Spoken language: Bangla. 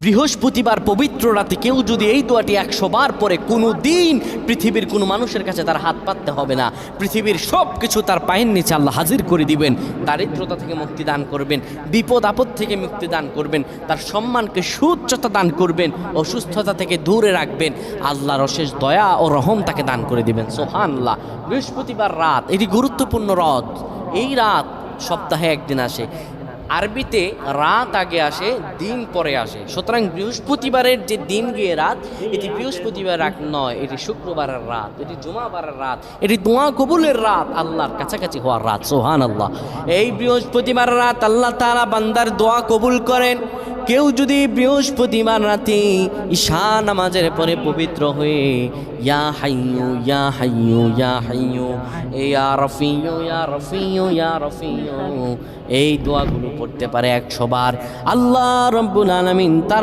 বৃহস্পতিবার পবিত্র রাতে কেউ যদি এই দোয়াটি 100 বার পরে কোনো দিন পৃথিবীর কোনো মানুষের কাছে তার হাত পাততে হবে না। পৃথিবীর সব কিছু তার পায়ের নিচে আল্লাহ হাজির করে দিবেন। দারিদ্রতা থেকে মুক্তি দান করবেন, বিপদ আপদ থেকে মুক্তি দান করবেন, তার সম্মানকে সুউচ্চতা দান করবেন, অসুস্থতা থেকে দূরে রাখবেন। আল্লাহর অশেষ দয়া ও রহম তাকে দান করে দিবেন। সুবহানাল্লাহ। বৃহস্পতিবার রাত এটি গুরুত্বপূর্ণ রাত। এই রাত সপ্তাহে একদিন আসে। আরবিতে রাত আগে আসে, দিন পরে আসে। সুতরাং বৃহস্পতিবারের যে দিন গিয়ে রাত, এটি বৃহস্পতিবার রাত নয়, এটি শুক্রবারের রাত, এটি জুমাবারের রাত, এটি দোয়া কবুলের রাত, আল্লাহর কাছাকাছি হওয়ার রাত। সুবহানাল্লাহ। এই বৃহস্পতিবার রাত আল্লাহ তাআলা বান্দার দোয়া কবুল করেন। কেউ যদি বৃহস্পতিবার রাতে ঈশা নামাজের পরে পবিত্র হয়ে ইয়া হাইয়ু ইয়া হাইয়ু ইয়া হাইয়ু ইয়া রফিয়ু ইয়া রফিয়ু ইয়া রফিয়ু এই দোয়াগুলো পড়তে পারে 100 বার, আল্লাহ রাব্বুল আলামিন তার